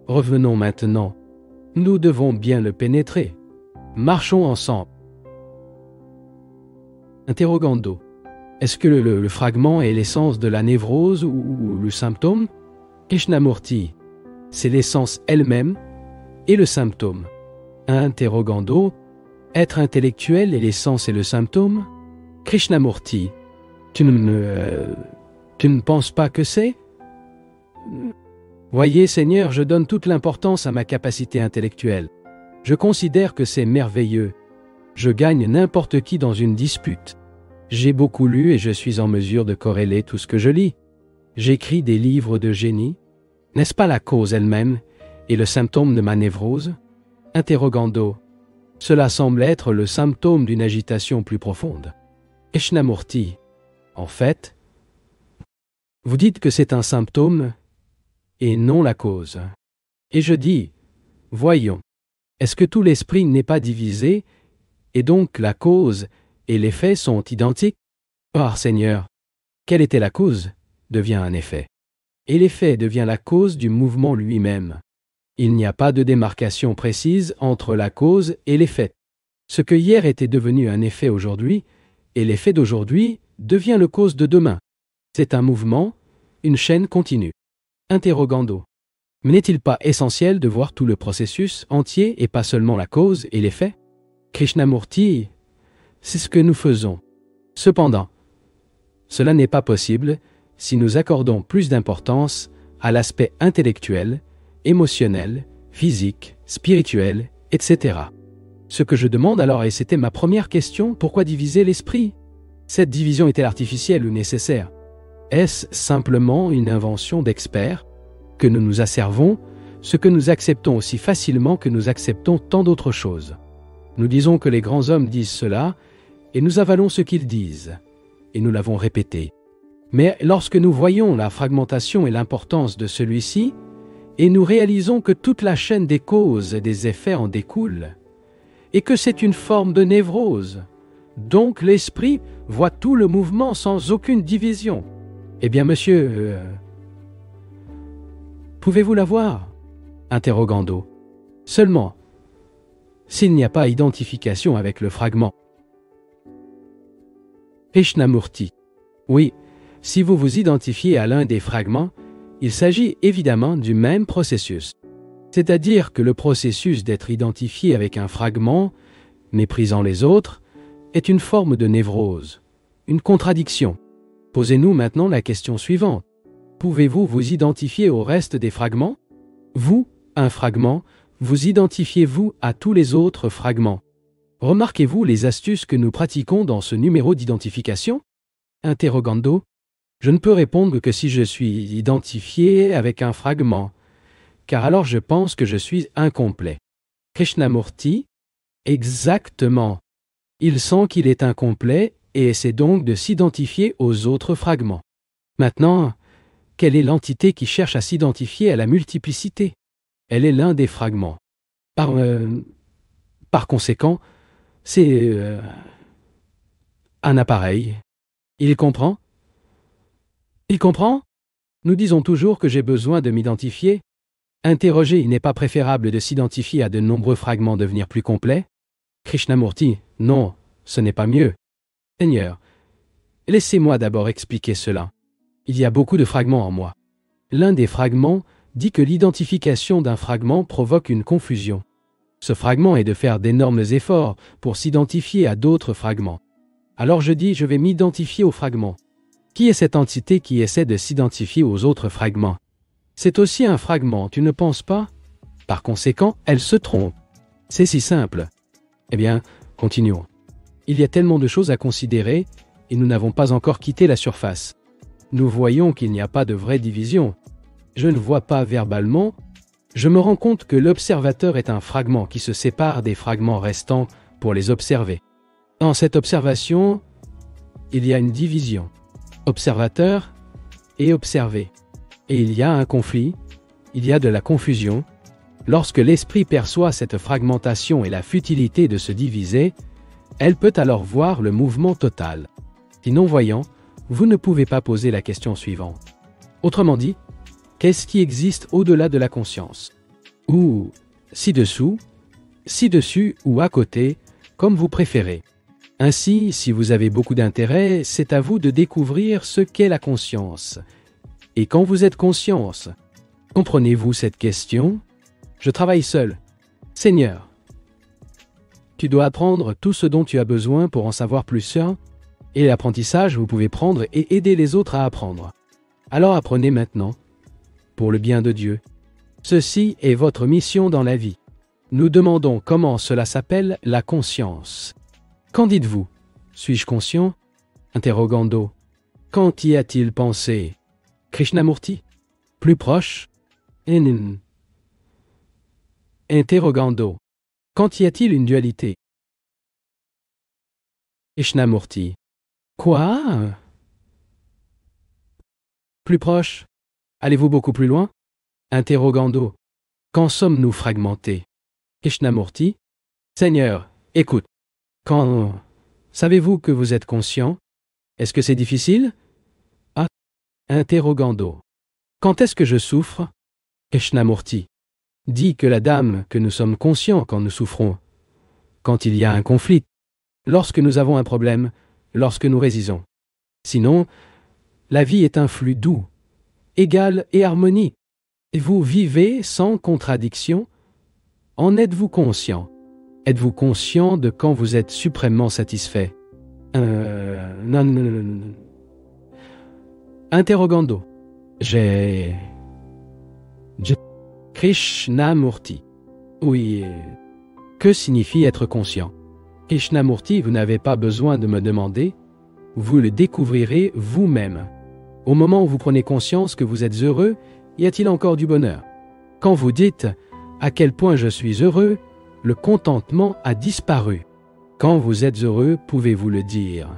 Revenons maintenant. Nous devons bien le pénétrer. Marchons ensemble. Interrogando. Est-ce que le fragment est l'essence de la névrose ou le symptôme? Krishnamurti. C'est l'essence elle-même et le symptôme. Interrogando. Être intellectuel est l'essence et le symptôme? Krishnamurti. Tu ne penses pas que c'est? Voyez, Seigneur, je donne toute l'importance à ma capacité intellectuelle. Je considère que c'est merveilleux. Je gagne n'importe qui dans une dispute. J'ai beaucoup lu et je suis en mesure de corréler tout ce que je lis. J'écris des livres de génie. N'est-ce pas la cause elle-même et le symptôme de ma névrose? Interrogando. Cela semble être le symptôme d'une agitation plus profonde. Krishnamurti. En fait, vous dites que c'est un symptôme et non la cause. Et je dis, voyons, est-ce que tout l'esprit n'est pas divisé, et donc la cause et l'effet sont identiques? Or, Seigneur, quelle était la cause devient un effet, et l'effet devient la cause du mouvement lui-même. Il n'y a pas de démarcation précise entre la cause et l'effet. Ce que hier était devenu un effet aujourd'hui, et l'effet d'aujourd'hui devient le cause de demain. C'est un mouvement, une chaîne continue. Interrogando. Mais n'est-il pas essentiel de voir tout le processus entier et pas seulement la cause et l'effet? Krishnamurti, c'est ce que nous faisons. Cependant, cela n'est pas possible si nous accordons plus d'importance à l'aspect intellectuel, émotionnel, physique, spirituel, etc. Ce que je demande alors, et c'était ma première question, pourquoi diviser l'esprit? Cette division est-elle artificielle ou nécessaire? Est-ce simplement une invention d'experts que nous nous asservons, ce que nous acceptons aussi facilement que nous acceptons tant d'autres choses? Nous disons que les grands hommes disent cela, et nous avalons ce qu'ils disent, et nous l'avons répété. Mais lorsque nous voyons la fragmentation et l'importance de celui-ci, et nous réalisons que toute la chaîne des causes et des effets en découle, et que c'est une forme de névrose, donc l'esprit voit tout le mouvement sans aucune division. Eh bien, monsieur, pouvez-vous la voir? Interrogando. Seulement, s'il n'y a pas identification avec le fragment. Krishnamurti. Oui, si vous vous identifiez à l'un des fragments, il s'agit évidemment du même processus. C'est-à-dire que le processus d'être identifié avec un fragment, méprisant les autres, est une forme de névrose, une contradiction. Posez-nous maintenant la question suivante. Pouvez-vous vous identifier au reste des fragments? Vous, un fragment, vous identifiez-vous à tous les autres fragments? Remarquez-vous les astuces que nous pratiquons dans ce numéro d'identification? Interrogando. Je ne peux répondre que si je suis identifié avec un fragment, car alors je pense que je suis incomplet. Krishnamurti. Exactement. Il sent qu'il est incomplet et essaie donc de s'identifier aux autres fragments. Maintenant, quelle est l'entité qui cherche à s'identifier à la multiplicité? Elle est l'un des fragments. Par conséquent, c'est un appareil. Il comprend? Il comprend? Nous disons toujours que j'ai besoin de m'identifier. Interroger, il n'est pas préférable de s'identifier à de nombreux fragments devenir plus complets? Krishnamurti, non, ce n'est pas mieux. Seigneur, laissez-moi d'abord expliquer cela. Il y a beaucoup de fragments en moi. L'un des fragments dit que l'identification d'un fragment provoque une confusion. Ce fragment est de faire d'énormes efforts pour s'identifier à d'autres fragments. Alors je dis, je vais m'identifier au fragment. Qui est cette entité qui essaie de s'identifier aux autres fragments? C'est aussi un fragment, tu ne penses pas? Par conséquent, elle se trompe. C'est si simple. Eh bien, continuons. Il y a tellement de choses à considérer et nous n'avons pas encore quitté la surface. Nous voyons qu'il n'y a pas de vraie division. Je ne vois pas verbalement. Je me rends compte que l'observateur est un fragment qui se sépare des fragments restants pour les observer. Dans cette observation, il y a une division. Observateur et observé. Et il y a un conflit, il y a de la confusion. Lorsque l'esprit perçoit cette fragmentation et la futilité de se diviser, elle peut alors voir le mouvement total. Si non-voyant, vous ne pouvez pas poser la question suivante. Autrement dit, qu'est-ce qui existe au-delà de la conscience? Ou ci-dessous, ci-dessus ou à côté, comme vous préférez. Ainsi, si vous avez beaucoup d'intérêt, c'est à vous de découvrir ce qu'est la conscience. Et quand vous êtes conscience, comprenez-vous cette question? Je travaille seul. Seigneur, tu dois apprendre tout ce dont tu as besoin pour en savoir plus. Et l'apprentissage, vous pouvez prendre et aider les autres à apprendre. Alors apprenez maintenant, pour le bien de Dieu. Ceci est votre mission dans la vie. Nous demandons comment cela s'appelle la conscience. Qu'en dites-vous? Suis-je conscient? Interrogando. Quand y a-t-il pensé? Krishnamurti? Plus proche? Interrogando. Quand y a-t-il une dualité? Krishnamurti. Quoi? Plus proche? Allez-vous beaucoup plus loin? Interrogando. Quand sommes-nous fragmentés? Krishnamurti. Seigneur, écoute. Quand savez-vous que vous êtes conscient? Est-ce que c'est difficile? Ah. Interrogando. Quand est-ce que je souffre? Krishnamurti. Dit que la dame que nous sommes conscients quand nous souffrons. Quand il y a un conflit. Lorsque nous avons un problème. Lorsque nous résisons. Sinon, la vie est un flux doux, égal et harmonie. Et vous vivez sans contradiction. En êtes-vous conscient? Êtes-vous conscient de quand vous êtes suprêmement satisfait? Non. Interrogando. J'ai... Krishnamurti. Oui. Que signifie être conscient? Krishnamurti, vous n'avez pas besoin de me demander. Vous le découvrirez vous-même. Au moment où vous prenez conscience que vous êtes heureux, y a-t-il encore du bonheur? Quand vous dites « à quel point je suis heureux », le contentement a disparu. Quand vous êtes heureux, pouvez-vous le dire?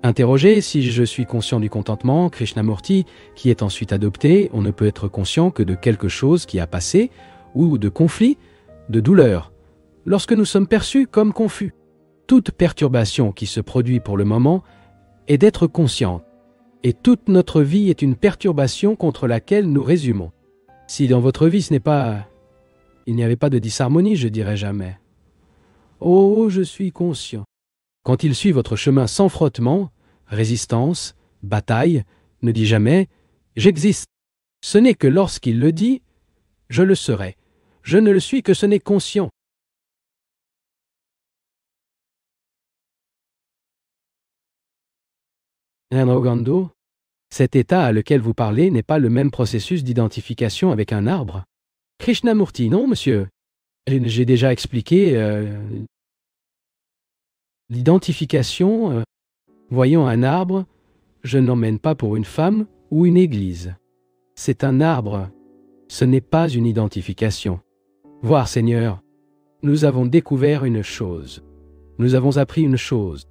Interrogé si je suis conscient du contentement, Krishnamurti, qui est ensuite adopté, on ne peut être conscient que de quelque chose qui a passé, ou de conflit, de douleur, lorsque nous sommes perçus comme confus. Toute perturbation qui se produit pour le moment est d'être conscient. Et toute notre vie est une perturbation contre laquelle nous résumons. Si dans votre vie il n'y avait pas de disharmonie, je dirais jamais. Oh, je suis conscient. Quand il suit votre chemin sans frottement, résistance, bataille, ne dit jamais « j'existe ». Ce n'est que lorsqu'il le dit « je le serai ». Je ne le suis que ce n'est conscient. Interrogando. Cet état à lequel vous parlez n'est pas le même processus d'identification avec un arbre? Krishnamurti, non, monsieur. J'ai déjà expliqué l'identification. Voyant un arbre, je n'emmène pas pour une femme ou une église. C'est un arbre. Ce n'est pas une identification. Voir, Seigneur, nous avons découvert une chose. Nous avons appris une chose.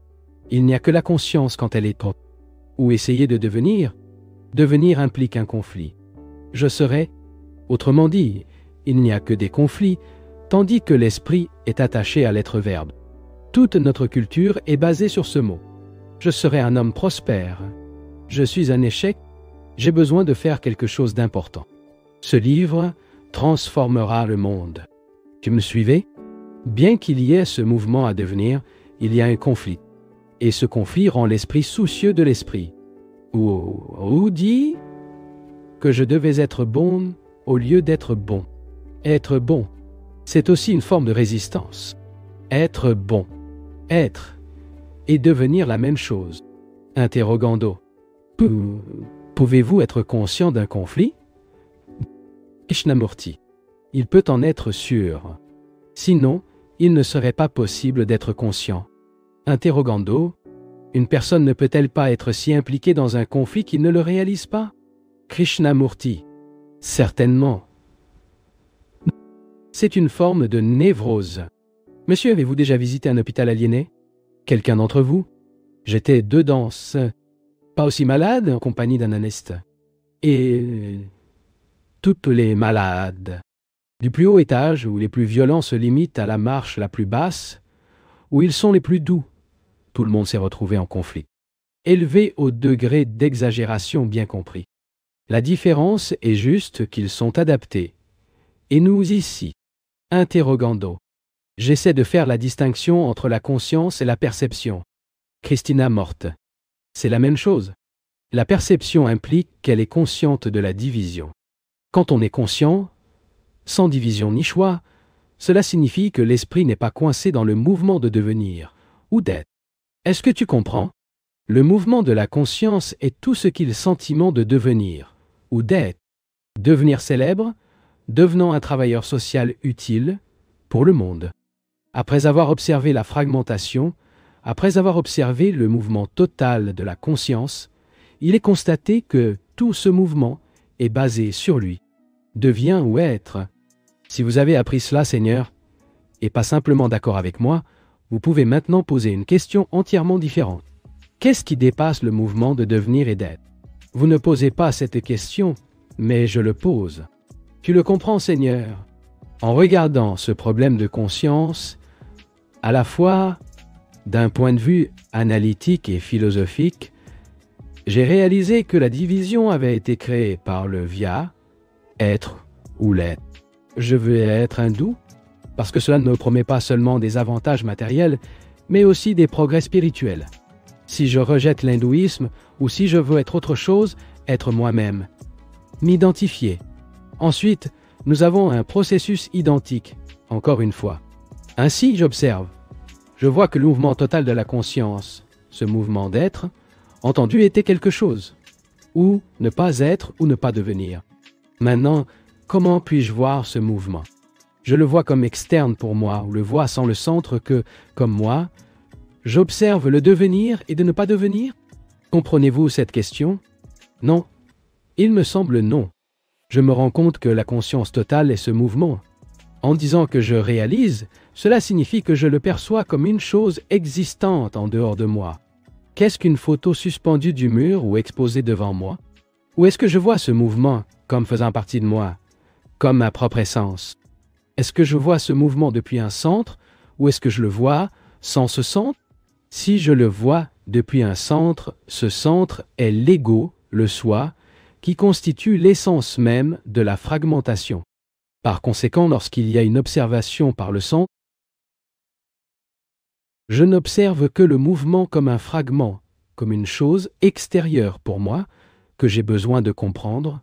Il n'y a que la conscience quand elle est trop. Ou essayer de devenir. Devenir implique un conflit. Je serai. Autrement dit, il n'y a que des conflits, tandis que l'esprit est attaché à l'être verbe. Toute notre culture est basée sur ce mot. Je serai un homme prospère. Je suis un échec. J'ai besoin de faire quelque chose d'important. Ce livre transformera le monde. Tu me suivais? Bien qu'il y ait ce mouvement à devenir, il y a un conflit. Et ce conflit rend l'esprit soucieux de l'esprit. Ou dit que je devais être bon au lieu d'être bon. Être bon, c'est aussi une forme de résistance. Être bon, être et devenir la même chose. Interrogando. Pouvez-vous être conscient d'un conflit? Krishnamurti. Il peut en être sûr. Sinon, il ne serait pas possible d'être conscient. Interrogando. Une personne ne peut-elle pas être si impliquée dans un conflit qu'il ne le réalise pas? Krishnamurti. Certainement. C'est une forme de névrose. Monsieur, avez-vous déjà visité un hôpital aliéné? Quelqu'un d'entre vous? J'étais dedans, pas aussi malade, en compagnie d'un anesthésiologue. Et toutes les malades, du plus haut étage où les plus violents se limitent à la marche la plus basse, où ils sont les plus doux, tout le monde s'est retrouvé en conflit. Élevé au degré d'exagération bien compris. La différence est juste qu'ils sont adaptés. Et nous ici, interrogando. J'essaie de faire la distinction entre la conscience et la perception. Christina morte. C'est la même chose. La perception implique qu'elle est consciente de la division. Quand on est conscient, sans division ni choix, cela signifie que l'esprit n'est pas coincé dans le mouvement de devenir ou d'être. Est-ce que tu comprends? Le mouvement de la conscience est tout ce qu'il sentiment de devenir ou d'être. Devenir célèbre, devenant un travailleur social utile pour le monde. Après avoir observé la fragmentation, après avoir observé le mouvement total de la conscience, il est constaté que tout ce mouvement est basé sur lui, devient ou être. Si vous avez appris cela, Seigneur, et pas simplement d'accord avec moi, vous pouvez maintenant poser une question entièrement différente. Qu'est-ce qui dépasse le mouvement de devenir et d'être? Vous ne posez pas cette question, mais je le pose. Tu le comprends, Seigneur? En regardant ce problème de conscience, à la fois d'un point de vue analytique et philosophique, j'ai réalisé que la division avait été créée par le via, être ou l'être. Je veux être hindou, parce que cela ne me promet pas seulement des avantages matériels, mais aussi des progrès spirituels. Si je rejette l'hindouisme, ou si je veux être autre chose, être moi-même. M'identifier. Ensuite, nous avons un processus identique, encore une fois. Ainsi, j'observe. Je vois que le mouvement total de la conscience, ce mouvement d'être, entendu était quelque chose. Ou ne pas être ou ne pas devenir. Maintenant, comment puis-je voir ce mouvement? Je le vois comme externe pour moi, ou le vois sans le centre que, comme moi, j'observe le devenir et de ne pas devenir? Comprenez-vous cette question? Non. Il me semble non. Je me rends compte que la conscience totale est ce mouvement. En disant que je réalise, cela signifie que je le perçois comme une chose existante en dehors de moi. Qu'est-ce qu'une photo suspendue du mur ou exposée devant moi? Ou est-ce que je vois ce mouvement comme faisant partie de moi, comme ma propre essence? Est-ce que je vois ce mouvement depuis un centre, ou est-ce que je le vois sans ce centre? Si je le vois depuis un centre, ce centre est l'ego, le soi, qui constitue l'essence même de la fragmentation. Par conséquent, lorsqu'il y a une observation par le centre, je n'observe que le mouvement comme un fragment, comme une chose extérieure pour moi, que j'ai besoin de comprendre,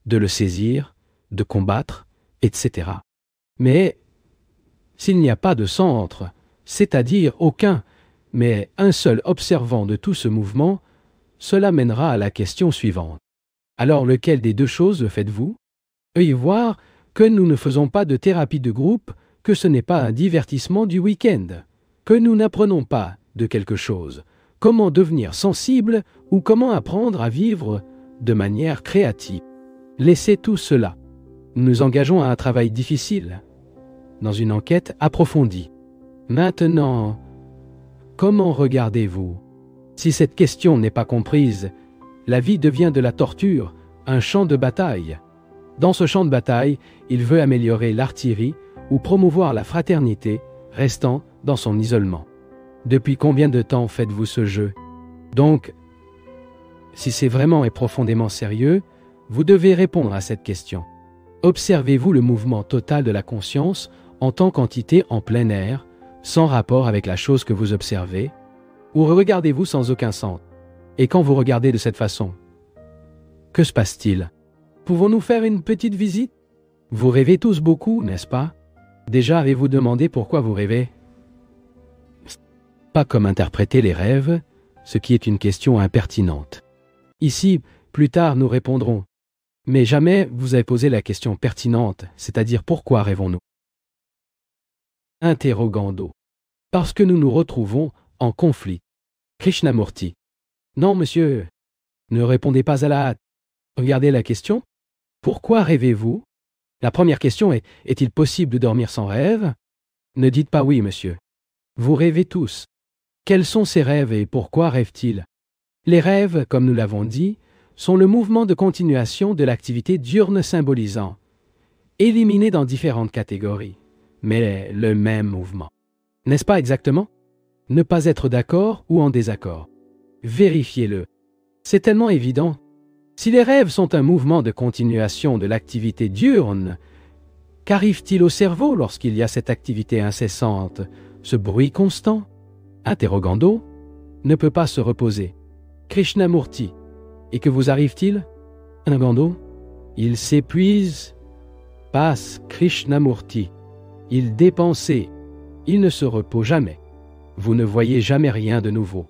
de le saisir, de combattre, etc. Mais s'il n'y a pas de centre, c'est-à-dire aucun, mais un seul observant de tout ce mouvement, cela mènera à la question suivante. Alors lequel des deux choses faites-vous? Veuillez voir que nous ne faisons pas de thérapie de groupe, que ce n'est pas un divertissement du week-end, que nous n'apprenons pas de quelque chose, comment devenir sensible ou comment apprendre à vivre de manière créative. Laissez tout cela. Nous nous engageons à un travail difficile, dans une enquête approfondie. Maintenant, comment regardez-vous? Si cette question n'est pas comprise, la vie devient de la torture, un champ de bataille. Dans ce champ de bataille, il veut améliorer l'artillerie ou promouvoir la fraternité, restant dans son isolement. Depuis combien de temps faites-vous ce jeu? Donc, si c'est vraiment et profondément sérieux, vous devez répondre à cette question. Observez-vous le mouvement total de la conscience en tant qu'entité en plein air, sans rapport avec la chose que vous observez, ou regardez-vous sans aucun sens? Et quand vous regardez de cette façon, que se passe-t-il? Pouvons-nous faire une petite visite? Vous rêvez tous beaucoup, n'est-ce pas? Déjà avez-vous demandé pourquoi vous rêvez? Pas comme interpréter les rêves, ce qui est une question impertinente. Ici, plus tard nous répondrons. Mais jamais vous avez posé la question pertinente, c'est-à-dire pourquoi rêvons-nous? Interrogando. Parce que nous nous retrouvons en conflit. Krishnamurti. Non, monsieur. Ne répondez pas à la hâte. Regardez la question. Pourquoi rêvez-vous? La première question est, est-il possible de dormir sans rêve? Ne dites pas oui, monsieur. Vous rêvez tous. Quels sont ces rêves et pourquoi rêvent-ils? Les rêves, comme nous l'avons dit, sont le mouvement de continuation de l'activité diurne symbolisant, éliminé dans différentes catégories, mais le même mouvement. N'est-ce pas exactement? Ne pas être d'accord ou en désaccord. Vérifiez-le. C'est tellement évident. Si les rêves sont un mouvement de continuation de l'activité diurne, qu'arrive-t-il au cerveau lorsqu'il y a cette activité incessante, ce bruit constant? Interrogando ne peut pas se reposer. Krishnamurti. Et que vous arrive-t-il? Interrogando. Il s'épuise. Passe Krishnamurti. Il dépensait. Il ne se repose jamais. Vous ne voyez jamais rien de nouveau.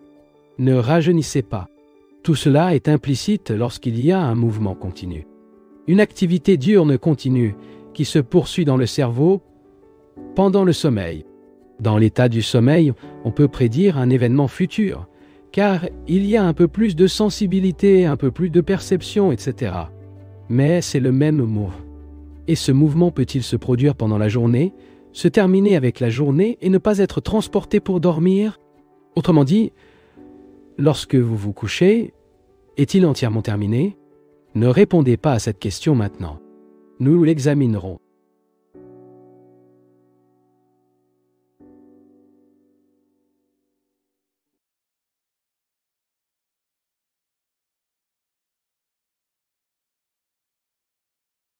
Ne rajeunissez pas. Tout cela est implicite lorsqu'il y a un mouvement continu. Une activité diurne continue qui se poursuit dans le cerveau pendant le sommeil. Dans l'état du sommeil, on peut prédire un événement futur, car il y a un peu plus de sensibilité, un peu plus de perception, etc. Mais c'est le même mot. Et ce mouvement peut-il se produire pendant la journée, se terminer avec la journée et ne pas être transporté pour dormir? Autrement dit, lorsque vous vous couchez, est-il entièrement terminé? Ne répondez pas à cette question maintenant. Nous l'examinerons.